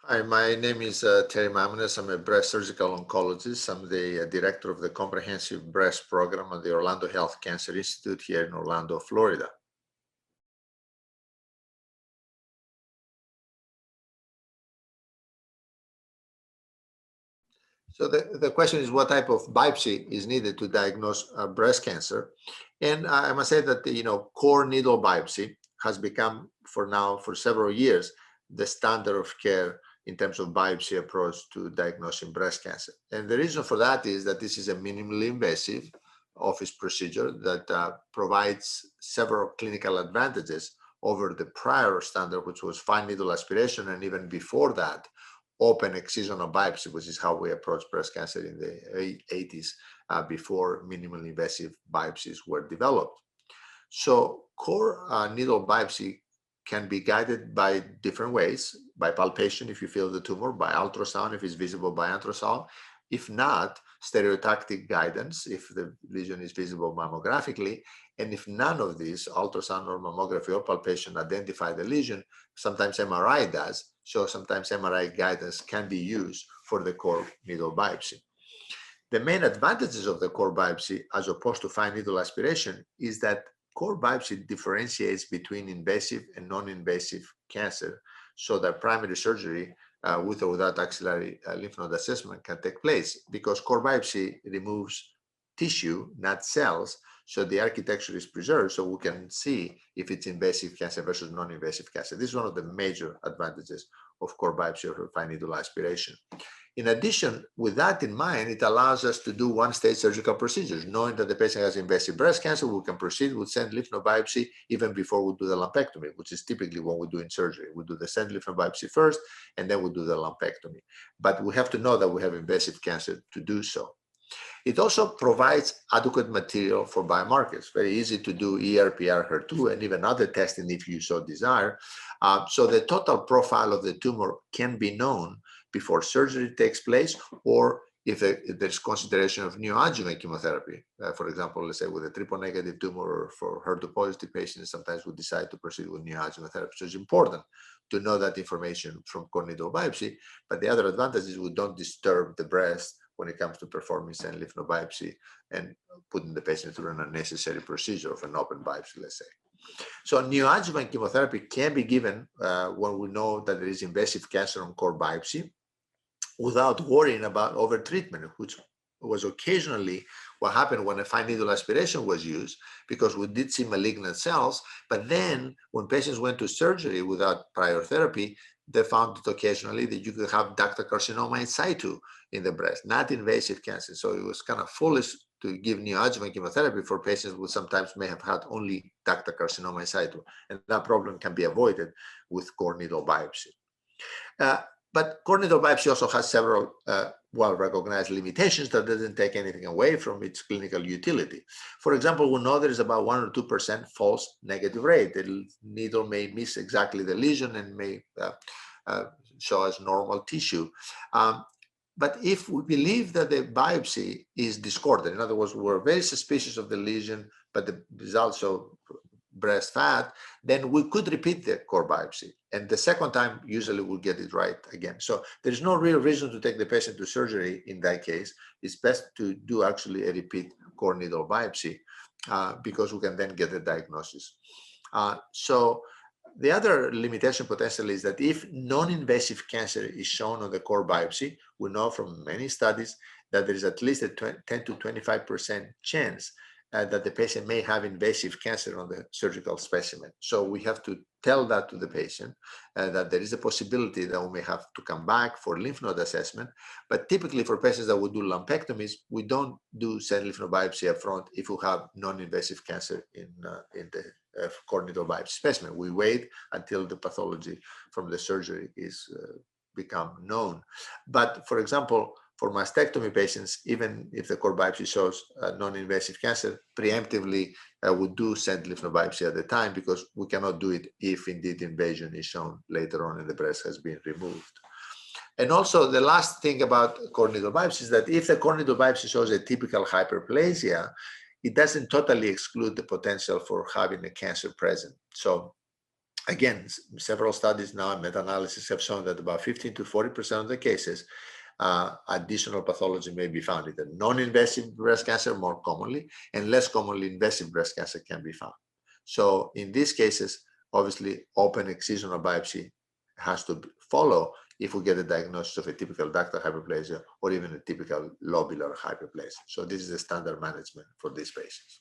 Hi, my name is Terry Mamounas. I'm a breast surgical oncologist. I'm the director of the Comprehensive Breast Program at the Orlando Health Cancer Institute here in Orlando, Florida. So the question is, what type of biopsy is needed to diagnose breast cancer? And I must say that core needle biopsy has become, for several years, the standard of care in terms of biopsy approach to diagnosing breast cancer. And the reason for that is that this is a minimally invasive office procedure that provides several clinical advantages over the prior standard, which was fine needle aspiration, and even before that, open excisional biopsy, which is how we approached breast cancer in the 80s, before minimally invasive biopsies were developed. So core needle biopsy can be guided by different ways: by palpation if you feel the tumor, by ultrasound if it's visible by ultrasound, if not, stereotactic guidance if the lesion is visible mammographically, and if none of these, ultrasound or mammography or palpation, identify the lesion, sometimes MRI does. So sometimes MRI guidance can be used for the core needle biopsy. The main advantages of the core biopsy, as opposed to fine needle aspiration, is that core biopsy differentiates between invasive and non-invasive cancer, so that primary surgery with or without axillary lymph node assessment can take place, because core biopsy removes tissue, not cells, so the architecture is preserved, so we can see if it's invasive cancer versus non-invasive cancer. This is one of the major advantages of core biopsy or fine needle aspiration. In addition, with that in mind, it allows us to do one-stage surgical procedures. Knowing that the patient has invasive breast cancer, we can proceed with sentinel lymph node biopsy even before we do the lumpectomy, which is typically what we do in surgery. We do the sentinel lymph node biopsy first, and then we do the lumpectomy. But we have to know that we have invasive cancer to do so. It also provides adequate material for biomarkers. Very easy to do ER, PR, HER2, and even other testing if you so desire. So the total profile of the tumor can be known before surgery takes place, or if there's consideration of neoadjuvant chemotherapy. For example, let's say with a triple negative tumor, or for HER2 positive patients, sometimes we decide to proceed with neoadjuvant therapy. So it's important to know that information from core needle biopsy. But the other advantage is we don't disturb the breast when it comes to performing sentinel lymph node biopsy and putting the patient through an unnecessary procedure of an open biopsy, let's say. So neoadjuvant chemotherapy can be given when we know that there is invasive cancer on core biopsy, without worrying about overtreatment, which was occasionally what happened when a fine needle aspiration was used, because we did see malignant cells. But then when patients went to surgery without prior therapy, they found that occasionally that you could have ductal carcinoma in situ in the breast, not invasive cancer. So it was kind of foolish to give neoadjuvant chemotherapy for patients who sometimes may have had only ductal carcinoma in situ. And that problem can be avoided with core needle biopsy. But core needle biopsy also has several well-recognized limitations that doesn't take anything away from its clinical utility. For example, we know there is about 1 or 2% false negative rate. The needle may miss exactly the lesion and may show as normal tissue. But if we believe that the biopsy is discordant, in other words, we're very suspicious of the lesion, but the results show breast fat, then we could repeat the core biopsy. And the second time, usually we'll get it right again. So there's no real reason to take the patient to surgery in that case. It's best to do actually a repeat core needle biopsy because we can then get the diagnosis. So the other limitation potentially is that if non-invasive cancer is shown on the core biopsy, we know from many studies that there is at least a 10 to 25% chance that the patient may have invasive cancer on the surgical specimen. So we have to tell that to the patient that there is a possibility that we may have to come back for lymph node assessment. But typically for patients that would do lumpectomies, we don't do sentinel lymph node biopsy up front if we have non-invasive cancer in the core needle biopsy specimen. We wait until the pathology from the surgery is become known. But for example, for mastectomy patients, even if the core biopsy shows non-invasive cancer, preemptively we do sentinel lymph node biopsy at the time, because we cannot do it if indeed invasion is shown later on and the breast has been removed. And also the last thing about core needle biopsy is that if the core needle biopsy shows a typical hyperplasia, it doesn't totally exclude the potential for having a cancer present. So Again, several studies now and meta-analysis have shown that about 15 to 40% of the cases, additional pathology may be found. Either non-invasive breast cancer more commonly, and less commonly invasive breast cancer can be found. So in these cases, obviously open excisional biopsy has to follow if we get a diagnosis of a typical ductal hyperplasia or even a typical lobular hyperplasia. So this is the standard management for these patients.